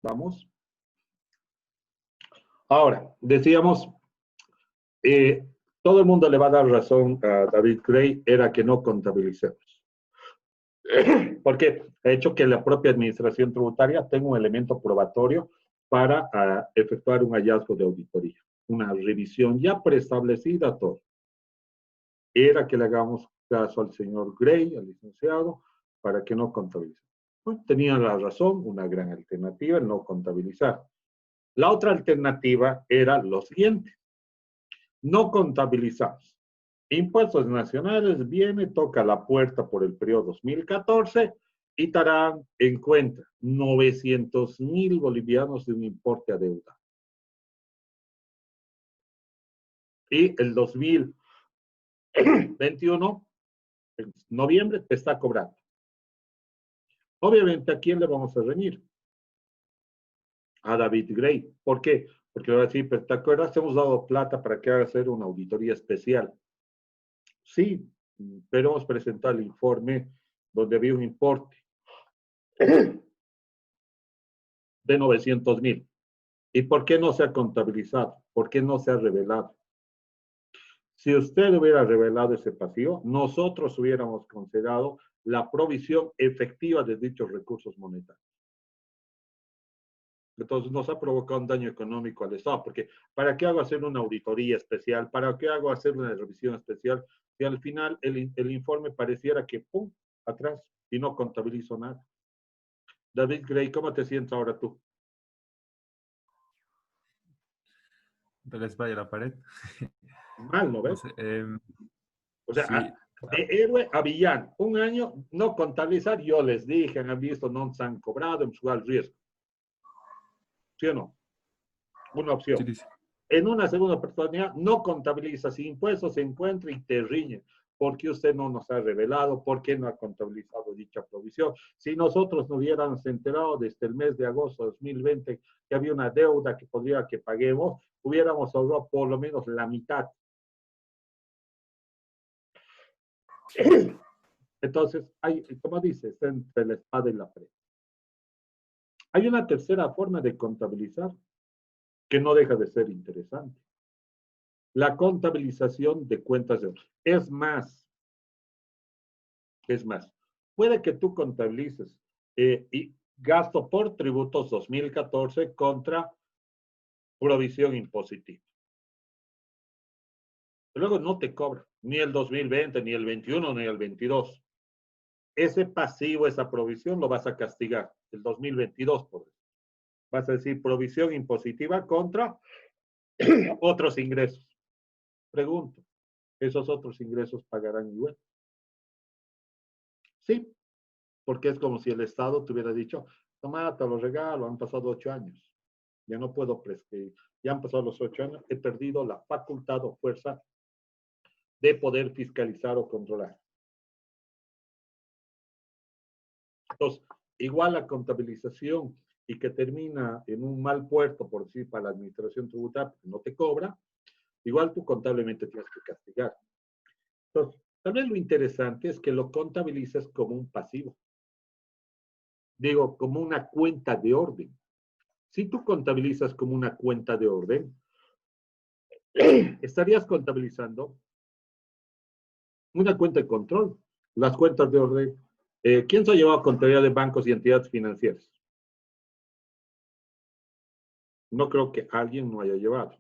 Vamos. Ahora, decíamos, todo el mundo le va a dar razón a David Gray, era que no contabilicemos. Porque ha hecho que la propia administración tributaria tenga un elemento probatorio para efectuar un hallazgo de auditoría, una revisión ya preestablecida todo. Era que le hagamos caso al señor Gray, al licenciado, para que no contabilice. Bueno, tenía la razón, una gran alternativa, el no contabilizar. La otra alternativa era lo siguiente: no contabilizamos. Impuestos nacionales viene, toca la puerta por el periodo 2014 y estarán en cuenta 900.000 bolivianos de un importe adeudado. Y el 2021, en noviembre, te está cobrando. Obviamente, ¿a quién le vamos a reñir? A David Gray. ¿Por qué? Porque le va a decir, pero ¿te acuerdas? Te hemos dado plata para que haga hacer una auditoría especial. Sí, pero hemos presentado el informe donde había un importe de 900.000. ¿Y por qué no se ha contabilizado? ¿Por qué no se ha revelado? Si usted hubiera revelado ese pasivo, nosotros hubiéramos considerado la provisión efectiva de dichos recursos monetarios. Entonces nos ha provocado un daño económico al Estado, porque ¿para qué hago hacer una auditoría especial? ¿Para qué hago hacer una revisión especial? Si al final el informe pareciera que, ¡pum!, atrás, y no contabilizo nada. David Gray, ¿cómo te sientes ahora tú? De la espalda a la pared. Mal, ¿no ves? No sé, O sea, sí, de héroe a villano. Un año no contabilizar, yo les dije, han visto, no se han cobrado, en su riesgo. ¿Sí o no? Una opción. sí, sí. En una segunda oportunidad, no contabiliza. Si impuestos se encuentra y te riñe. ¿Por qué usted no nos ha revelado? ¿Por qué no ha contabilizado dicha provisión? Si nosotros no hubiéramos enterado desde el mes de agosto de 2020 que había una deuda que podría que paguemos, hubiéramos ahorrado por lo menos la mitad. Entonces, hay, como dice, está entre la espada y la pared. Hay una tercera forma de contabilizar que no deja de ser interesante. La contabilización de cuentas de otros. Es más, puede que tú contabilices y gasto por tributos 2014 contra provisión impositiva. Luego no te cobra ni el 2020, ni el 21, ni el 22. Ese pasivo, esa provisión, lo vas a castigar el 2022 por eso. Vas a decir provisión impositiva contra otros ingresos. Pregunto, ¿esos otros ingresos pagarán igual? Sí, porque es como si el Estado te hubiera dicho, toma, te lo regalo, han pasado 8 años. Ya no puedo prescribir. Ya han pasado los 8 años, he perdido la facultad o fuerza de poder fiscalizar o controlar. Entonces, igual la contabilización y que termina en un mal puerto, por decir, para la administración tributaria, porque no te cobra, igual tú contablemente tienes que castigar. Entonces, también lo interesante es que lo contabilizas como un pasivo. Digo, como una cuenta de orden. Si tú contabilizas como una cuenta de orden, estarías contabilizando una cuenta de control. Las cuentas de orden. ¿Quién se ha llevado contabilidad de bancos y entidades financieras? No creo que alguien no haya llevado.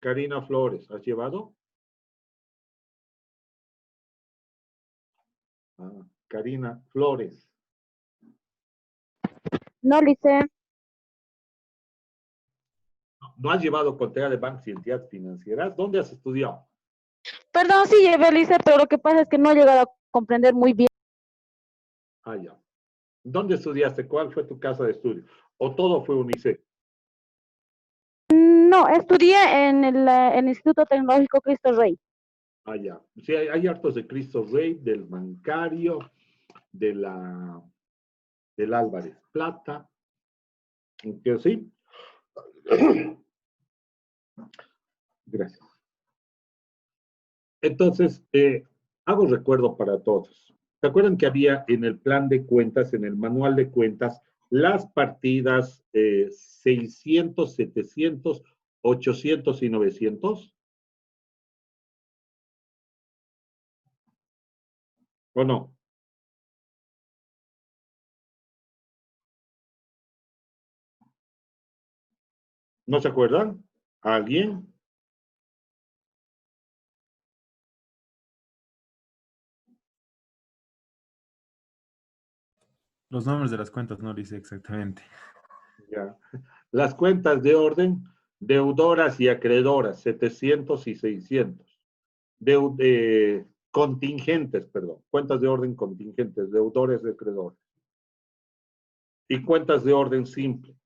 Karina Flores, ¿has llevado? Karina Flores. No, Lice. ¿No has llevado contabilidad de bancos y entidades financieras? ¿Dónde has estudiado? Perdón, sí llevé, Lice, pero lo que pasa es que no he llegado a comprender muy bien. Ah, ya. ¿Dónde estudiaste? ¿Cuál fue tu casa de estudio? ¿O todo fue UNICEF? No, estudié en el Instituto Tecnológico Cristo Rey. Ah, ya. Sí, hay hartos de Cristo Rey, del bancario, del Álvarez Plata. Que sí. Gracias. Entonces, hago recuerdo para todos. ¿Se acuerdan que había en el plan de cuentas, en el manual de cuentas, las partidas 600, 700, 800 y 900. ¿O no? ¿No se acuerdan? ¿Alguien? Los nombres de las cuentas no dice exactamente. Ya. Las cuentas de orden, deudoras y acreedoras, 700 y 600. Contingentes, perdón. Cuentas de orden contingentes, deudores y acreedores. Y cuentas de orden simple.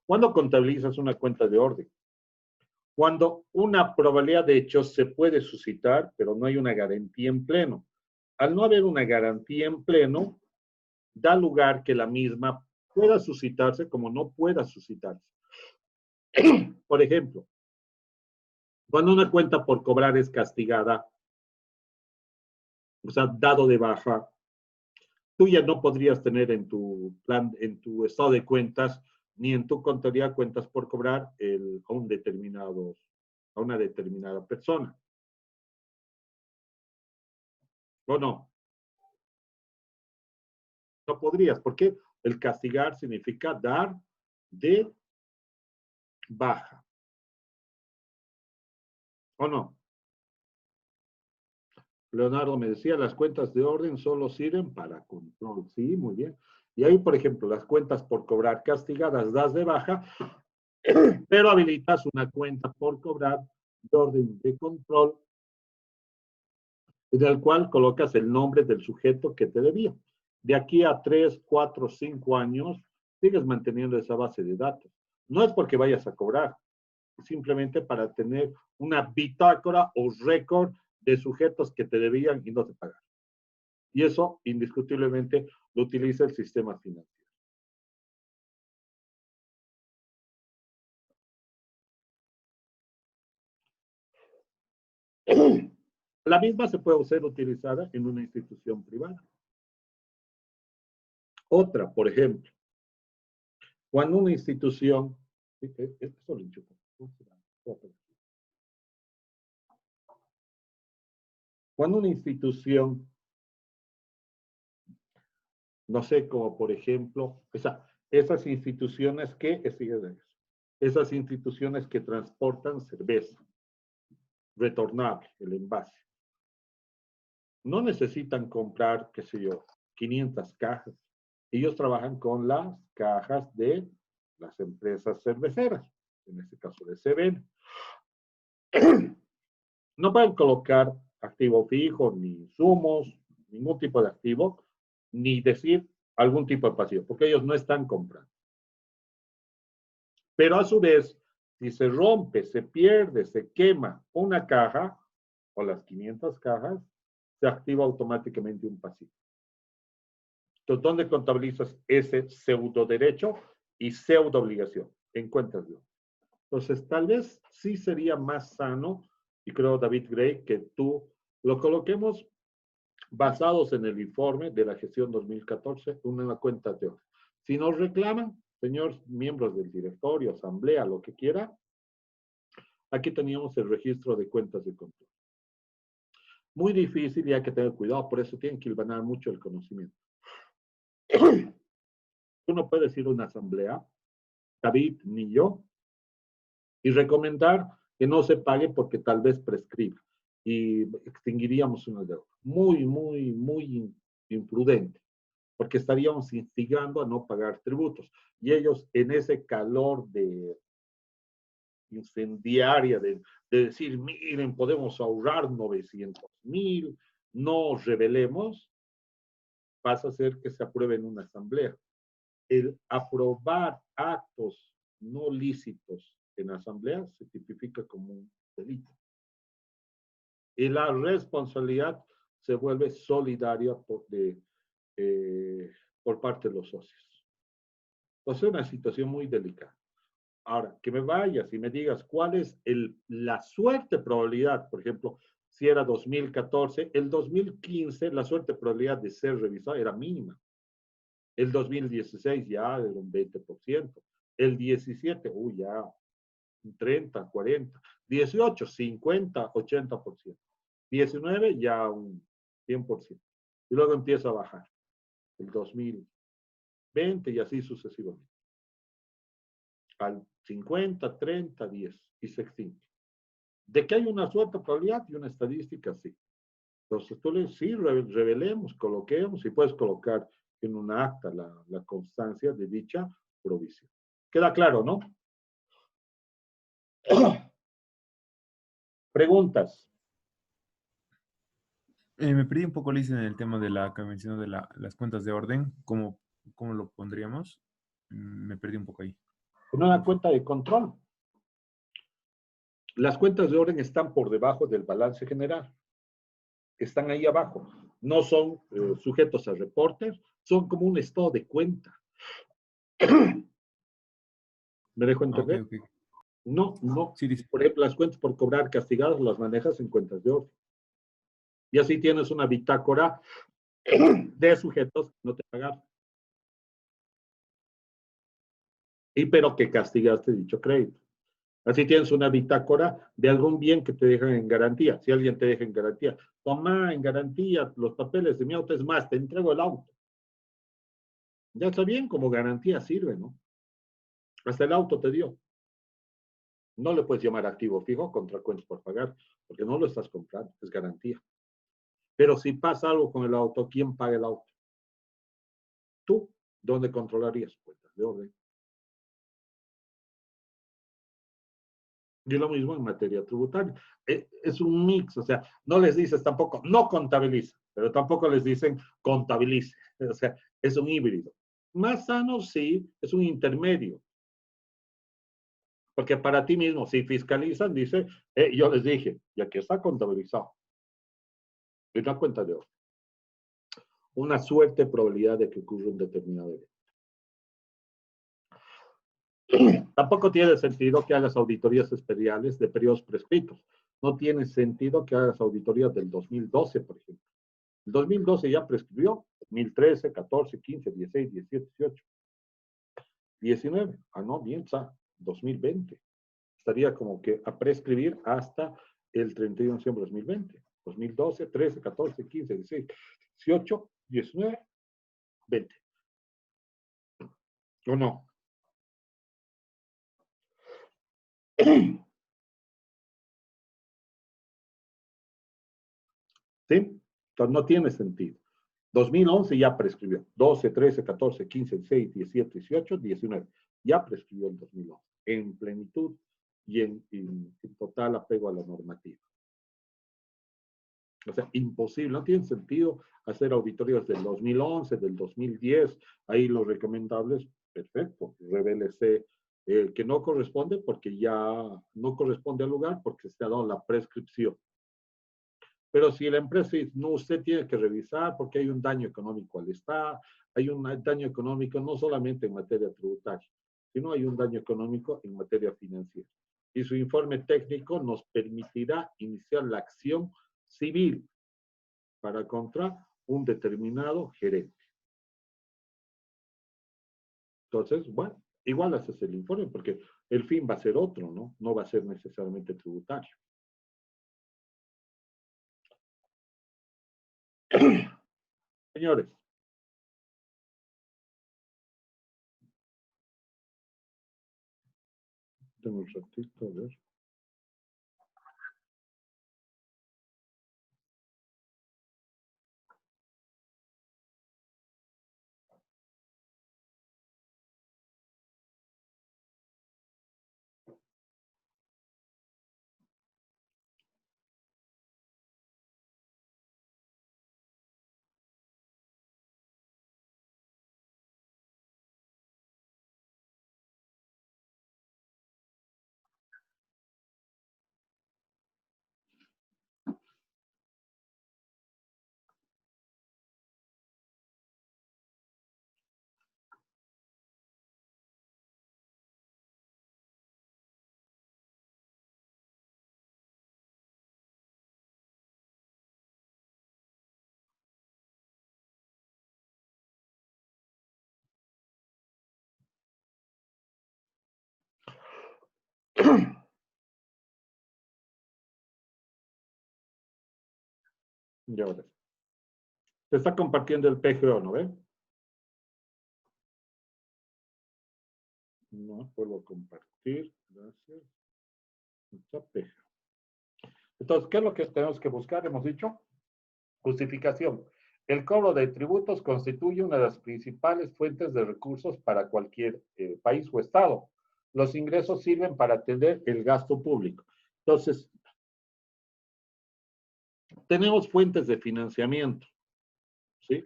¿Cuándo contabilizas una cuenta de orden? Cuando una probabilidad de hechos se puede suscitar, pero no hay una garantía en pleno. Al no haber una garantía en pleno, da lugar que la misma pueda suscitarse como no pueda suscitarse. Por ejemplo, cuando una cuenta por cobrar es castigada, o sea, dado de baja, tú ya no podrías tener en tu plan, en tu estado de cuentas, ni en tu contabilidad cuentas por cobrar a una determinada persona. ¿O no? No podrías, porque el castigar significa dar de baja. ¿O no? Leonardo me decía, las cuentas de orden solo sirven para control. Sí, muy bien. Y ahí, por ejemplo, las cuentas por cobrar castigadas das de baja, pero habilitas una cuenta por cobrar de orden de control, en el cual colocas el nombre del sujeto que te debía. De aquí a 3, 4, 5 años, sigues manteniendo esa base de datos. No es porque vayas a cobrar, simplemente para tener una bitácora o récord de sujetos que te debían y no te pagaron. Y eso, indiscutiblemente, lo utiliza el sistema financiero. La misma se puede ser utilizada en una institución privada. Otra, por ejemplo, cuando una institución, esto lo enchufo. Cuando una institución, no sé, como por ejemplo, esas instituciones esas instituciones que transportan cerveza retornable, el envase, no necesitan comprar, qué sé yo, 500 cajas. Ellos trabajan con las cajas de las empresas cerveceras, en este caso de CBN. No pueden colocar activo fijo, ni insumos, ningún tipo de activo, ni decir algún tipo de pasivo, porque ellos no están comprando. Pero a su vez, si se rompe, se pierde, se quema una caja o las 500 cajas, se activa automáticamente un pasivo. Entonces, ¿dónde contabilizas ese pseudo derecho y pseudo obligación? En cuentas de orden. Entonces, tal vez sí sería más sano, y creo, David Gray, que tú lo coloquemos basados en el informe de la gestión 2014, una cuenta de orden. Si nos reclaman, señores miembros del directorio, asamblea, lo que quiera, aquí teníamos el registro de cuentas de control. Muy difícil y hay que tener cuidado, por eso tienen que hilvanar mucho el conocimiento. Uno puede decir una asamblea, David ni yo, y recomendar que no se pague porque tal vez prescriba y extinguiríamos una deuda. Muy, muy, muy imprudente, porque estaríamos instigando a no pagar tributos. Y ellos en ese calor de incendiaria de decir, miren, podemos ahorrar 900,000, no revelemos, pasa a ser que se apruebe en una asamblea. El aprobar actos no lícitos en asamblea se tipifica como un delito. Y la responsabilidad se vuelve solidaria por parte de los socios. Entonces es una situación muy delicada. Ahora, que me vayas y me digas cuál es la suerte probabilidad, por ejemplo, si era 2014, el 2015, la suerte probabilidad de ser revisado era mínima. El 2016 ya era un 20%. El 17, ya un 30, 40. 18, 50, 80%. 19 ya un 100%. Y luego empieza a bajar. El 2020 y así sucesivamente. Al 50, 30, 10 y se extingue. De que hay una suerte probabilidad y una estadística, sí. Entonces tú le sí, revelemos, coloquemos y puedes colocar en una acta la constancia de dicha provisión. ¿Queda claro, no? Preguntas. Me perdí un poco, Liz, en el tema de la que mencionó de las cuentas de orden. ¿Cómo lo pondríamos? Me perdí un poco ahí. En una cuenta de control. Las cuentas de orden están por debajo del balance general. Están ahí abajo. No son sujetos a reportes, son como un estado de cuenta. ¿Me dejo Ok, entender? ok. No, no. Sí, dice. Por ejemplo, las cuentas por cobrar castigados las manejas en cuentas de orden. Y así tienes una bitácora de sujetos que no te pagaron. Y pero que castigaste dicho crédito. Así tienes una bitácora de algún bien que te dejan en garantía. Si alguien te deja en garantía, toma en garantía los papeles de mi auto, es más, te entrego el auto. Ya está bien, como garantía sirve, ¿no? Hasta el auto te dio. No le puedes llamar activo fijo contra cuentas por pagar, porque no lo estás comprando, es garantía. Pero si pasa algo con el auto, ¿quién paga el auto? Tú, ¿dónde controlarías? Cuentas de orden. Y lo mismo en materia tributaria. Es un mix, o sea, no les dices tampoco, no contabiliza, pero tampoco les dicen contabilice. O sea, es un híbrido. Más sano, sí, es un intermedio. Porque para ti mismo, si fiscalizan, dice, yo les dije, y aquí está contabilizado. Es una cuenta de orden. Una suerte probabilidad de que ocurra un determinado evento. Tampoco tiene sentido que hagas auditorías especiales de periodos prescritos. No tiene sentido que hagas auditorías del 2012, por ejemplo. El 2012 ya prescribió, 2013, 14, 15, 16, 17, 18, 19. Ah, no, bien, está, 2020. Estaría como que a prescribir hasta el 31 de diciembre de 2020. 2012, 13, 14, 15, 16, 18, 19, 20. ¿O no? ¿Sí? Entonces no tiene sentido. 2011 ya prescribió. 12, 13, 14, 15, 16, 17, 18, 19. Ya prescribió el 2011 en plenitud y en total apego a la normativa. O sea, imposible, no tiene sentido hacer auditorías del 2011, del 2010. Ahí lo recomendable es, perfecto, revélese que no corresponde porque ya no corresponde al lugar porque se ha dado la prescripción. Pero si la empresa dice, no, usted tiene que revisar porque hay un daño económico al Estado, hay un daño económico no solamente en materia tributaria, sino hay un daño económico en materia financiera. Y su informe técnico nos permitirá iniciar la acción civil para contra un determinado gerente. Entonces, bueno, igual haces el informe porque el fin va a ser otro, ¿no? No va a ser necesariamente tributario. Señores, tengo un ratito, a ver. Y ahora, se está compartiendo el PGO, ¿no ve? No, puedo compartir. Gracias. Está PGO. Entonces, ¿qué es lo que tenemos que buscar? Hemos dicho, justificación. El cobro de tributos constituye una de las principales fuentes de recursos para cualquier país o estado. Los ingresos sirven para atender el gasto público. Entonces, tenemos fuentes de financiamiento, ¿sí?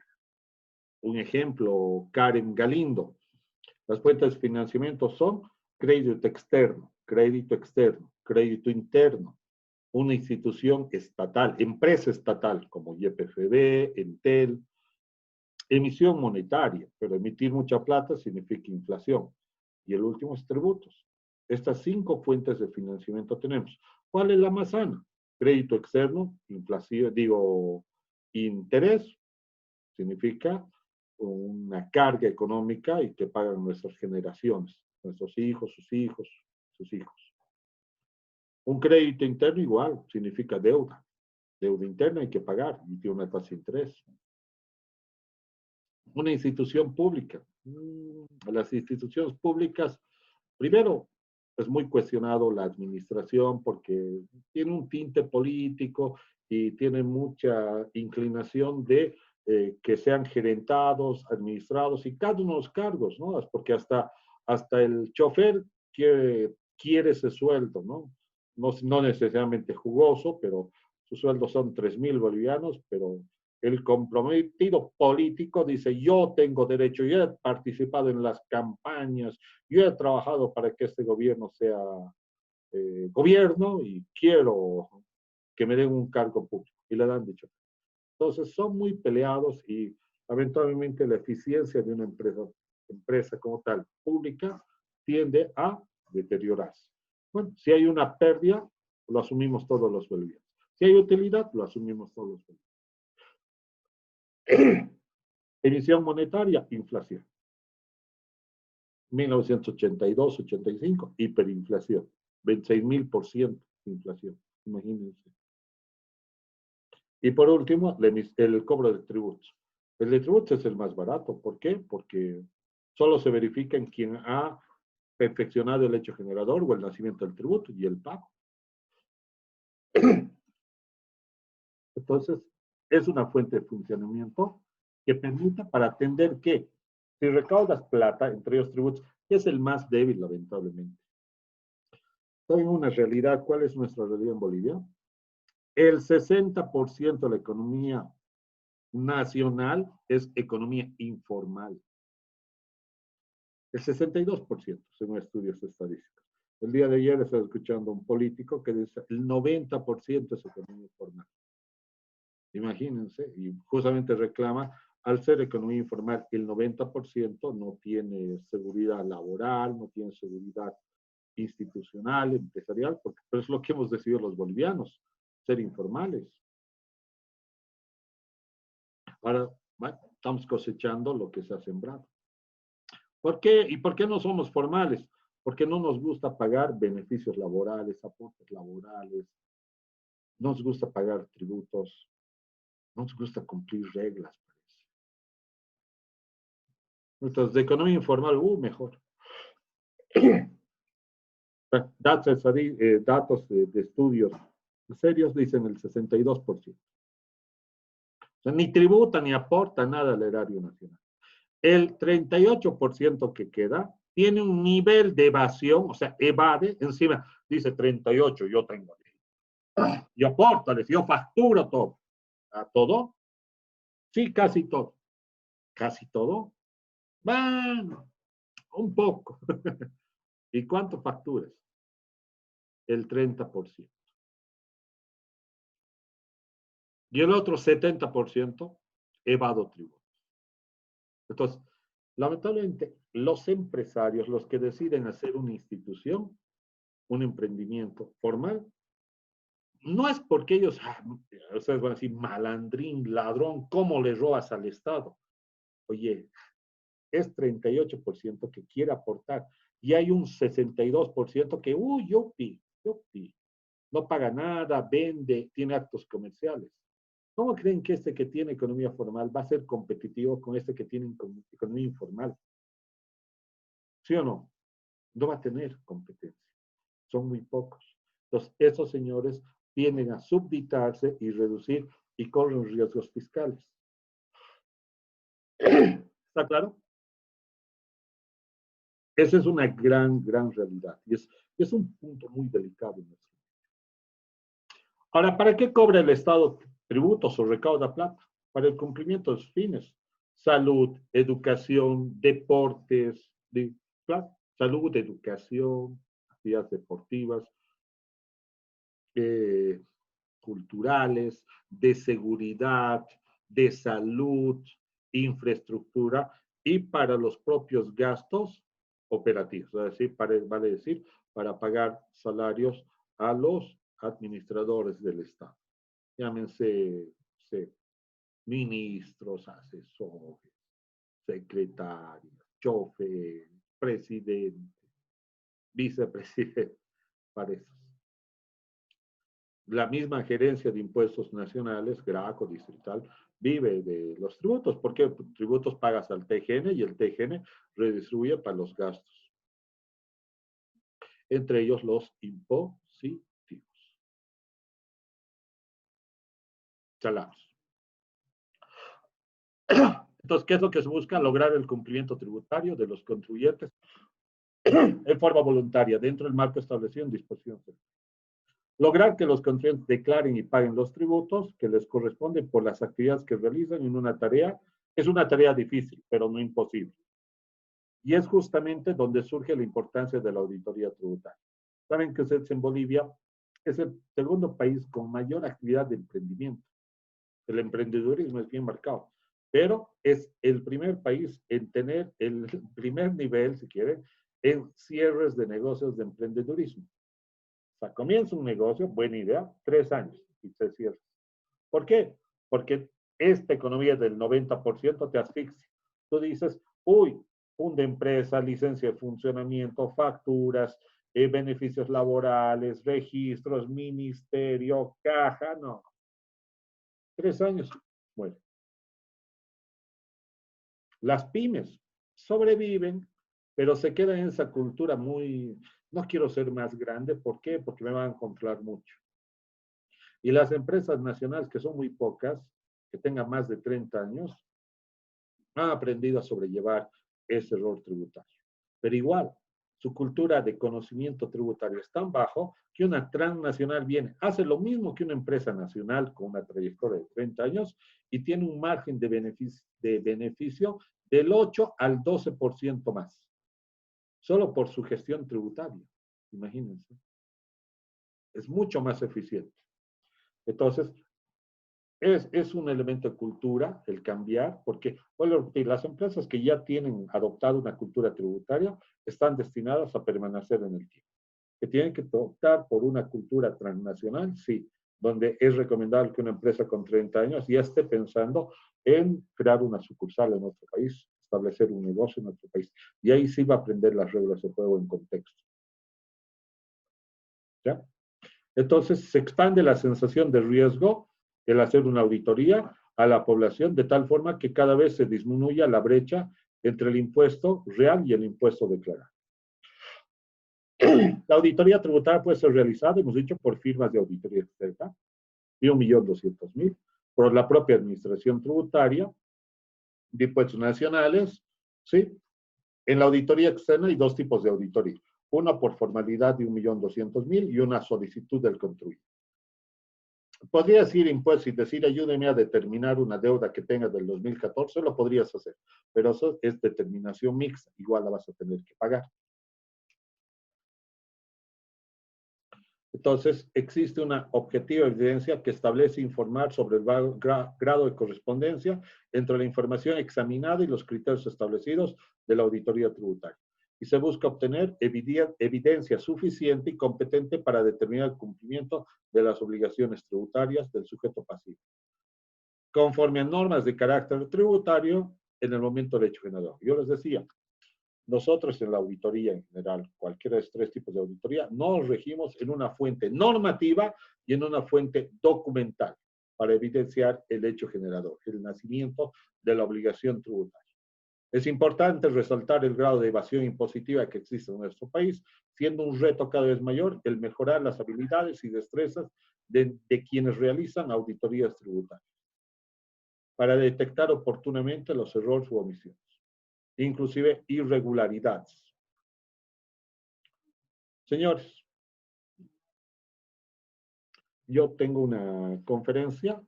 Un ejemplo, Karen Galindo. Las fuentes de financiamiento son crédito externo, crédito interno, una institución estatal, empresa estatal como YPFB, Entel, emisión monetaria, pero emitir mucha plata significa inflación. Y el último es tributos. Estas 5 fuentes de financiamiento tenemos. ¿Cuál es la más sana? Crédito externo, inflación, interés, significa una carga económica y que pagan nuestras generaciones, nuestros hijos, sus hijos, sus hijos. Un crédito interno igual, significa deuda. Deuda interna hay que pagar y tiene una tasa de interés. Una institución pública. Las instituciones públicas, primero, es muy cuestionado la administración porque tiene un tinte político y tiene mucha inclinación de que sean gerentados, administrados y cada uno de los cargos, ¿no? Porque hasta el chofer quiere ese sueldo, ¿no? No necesariamente jugoso, pero sus sueldos son 3.000 bolivianos, pero el comprometido político dice, yo tengo derecho, yo he participado en las campañas, yo he trabajado para que este gobierno sea gobierno y quiero que me den un cargo público. Y le dan dicho. Entonces son muy peleados y lamentablemente la eficiencia de una empresa como tal pública tiende a deteriorarse. Bueno, si hay una pérdida, lo asumimos todos los bolivianos. Si hay utilidad, lo asumimos todos los bolivianos. Emisión monetaria, inflación. 1982-85, hiperinflación. 26.000% de inflación. Imagínense. Y por último, el cobro de tributos. El de tributos es el más barato. ¿Por qué? Porque solo se verifica en quien ha perfeccionado el hecho generador o el nacimiento del tributo y el pago. Entonces, es una fuente de funcionamiento que permite para atender que si recaudas plata, entre ellos tributos, que es el más débil, lamentablemente. ¿Saben una realidad? ¿Cuál es nuestra realidad en Bolivia? El 60% de la economía nacional es economía informal. El 62%, según estudios estadísticos. El día de ayer estaba escuchando a un político que dice el 90% es economía informal. Imagínense, y justamente reclama, al ser economía informal, el 90% no tiene seguridad laboral, no tiene seguridad institucional, empresarial, porque es lo que hemos decidido los bolivianos, ser informales. Ahora, bueno, estamos cosechando lo que se ha sembrado. ¿Por qué? ¿Y por qué no somos formales? Porque no nos gusta pagar beneficios laborales, aportes laborales, no nos gusta pagar tributos, no nos gusta cumplir reglas. Entonces, de economía informal, mejor. Datos de estudios serios dicen el 62%. O sea, ni tributa ni aporta nada al erario nacional. El 38% que queda tiene un nivel de evasión, o sea, evade, encima dice 38, yo tengo. Yo aporto, yo facturo todo. ¿A todo? Sí, casi todo. ¿Casi todo? Bueno, un poco. ¿Y cuánto facturas? El 30%. Y el otro 70% evado tributos. Entonces, lamentablemente, los empresarios, los que deciden hacer una institución, un emprendimiento formal, no es porque ellos, ustedes van a decir, malandrín, ladrón, ¿cómo le robas al Estado? Oye, es 38% que quiere aportar. y hay un 62% que, yupi, no paga nada, vende, tiene actos comerciales. ¿Cómo creen que este que tiene economía formal va a ser competitivo con este que tiene economía informal? ¿Sí o no? No va a tener competencia. Son muy pocos. Entonces, esos señores tienden a subditarse y reducir y corren riesgos fiscales. ¿Está claro? Esa es una gran realidad. Y es un punto muy delicado en nuestro. Ahora, ¿para qué cobra el Estado tributos o recauda plata? Para el cumplimiento de sus fines. Salud, educación, deportes, claro, salud, educación, actividades deportivas, culturales, de seguridad, de salud, infraestructura y para los propios gastos operativos. Es decir, vale decir, para pagar salarios a los administradores del Estado. Llámense ministros, asesores, secretarios, choferes, presidente, vicepresidente, para esos. La misma gerencia de impuestos nacionales, Graco, distrital, vive de los tributos, porque tributos pagas al TGN y el TGN redistribuye para los gastos. Entre ellos los impositivos. Salarios. Entonces, ¿qué es lo que se busca? Lograr el cumplimiento tributario de los contribuyentes en forma voluntaria, dentro del marco establecido en disposición. Lograr que los contribuyentes declaren y paguen los tributos que les corresponden por las actividades que realizan en una tarea. Es una tarea difícil, pero no imposible. Y es justamente donde surge la importancia de la auditoría tributaria. Saben que ustedes en Bolivia es el segundo país con mayor actividad de emprendimiento. El emprendedurismo es bien marcado, pero es el primer país en tener el primer nivel, si quieren, en cierres de negocios de emprendedurismo. O sea, comienza un negocio, buena idea, 3 años y se cierra. ¿Por qué? Porque esta economía del 90% te asfixia. Tú dices, funda empresa, licencia de funcionamiento, facturas, beneficios laborales, registros, ministerio, caja, no. 3 años, bueno. Las pymes sobreviven, pero se quedan en esa cultura muy, no quiero ser más grande, ¿por qué? Porque me van a controlar mucho. Y las empresas nacionales, que son muy pocas, que tengan más de 30 años, han aprendido a sobrellevar ese error tributario. Pero igual, su cultura de conocimiento tributario es tan bajo que una transnacional viene, hace lo mismo que una empresa nacional con una trayectoria de 30 años y tiene un margen de beneficio del 8 al 12% más, solo por su gestión tributaria. Imagínense. Es mucho más eficiente. Entonces, es un elemento de cultura el cambiar, porque las empresas que ya tienen adoptado una cultura tributaria están destinadas a permanecer en el tiempo. Que tienen que optar por una cultura transnacional, sí, donde es recomendable que una empresa con 30 años ya esté pensando en crear una sucursal en otro país, establecer un negocio en otro país. Y ahí sí va a aprender las reglas de juego en contexto. ¿Ya? Entonces, se expande la sensación de riesgo el hacer una auditoría a la población de tal forma que cada vez se disminuya la brecha entre el impuesto real y el impuesto declarado. La auditoría tributaria puede ser realizada, hemos dicho, por firmas de auditoría externa, de 1.200.000, por la propia administración tributaria, de impuestos nacionales, ¿sí? En la auditoría externa hay 2 tipos de auditoría. Una por formalidad de 1.200.000 y una solicitud del contribuyente. Podrías ir a impuestos y decir, ayúdeme a determinar una deuda que tengas del 2014, lo podrías hacer, pero eso es determinación mixta, igual la vas a tener que pagar. Entonces, existe una objetiva evidencia que establece informar sobre el grado de correspondencia entre la información examinada y los criterios establecidos de la auditoría tributaria. Y se busca obtener evidencia suficiente y competente para determinar el cumplimiento de las obligaciones tributarias del sujeto pasivo, conforme a normas de carácter tributario en el momento del hecho generador. Yo les decía, nosotros en la auditoría en general, cualquiera de estos tres tipos de auditoría, nos regimos en una fuente normativa y en una fuente documental para evidenciar el hecho generador, el nacimiento de la obligación tributaria. Es importante resaltar el grado de evasión impositiva que existe en nuestro país, siendo un reto cada vez mayor el mejorar las habilidades y destrezas de quienes realizan auditorías tributarias para detectar oportunamente los errores u omisiones, inclusive irregularidades. Señores, yo tengo una conferencia,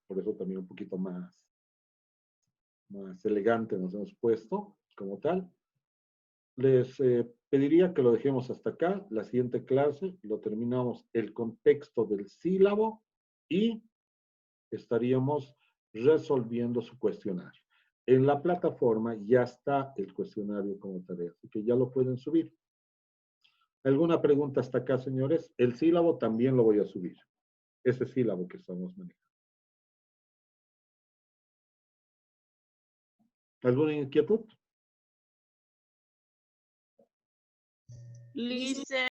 por eso también un poquito más elegante nos hemos puesto como tal. Les pediría que lo dejemos hasta acá. La siguiente clase lo terminamos el contexto del sílabo y estaríamos resolviendo su cuestionario. En la plataforma ya está el cuestionario como tarea, así que ya lo pueden subir. ¿Alguna pregunta hasta acá, señores? El sílabo también lo voy a subir. Ese sílabo que estamos manejando. ¿Alguna inquietud? Lice.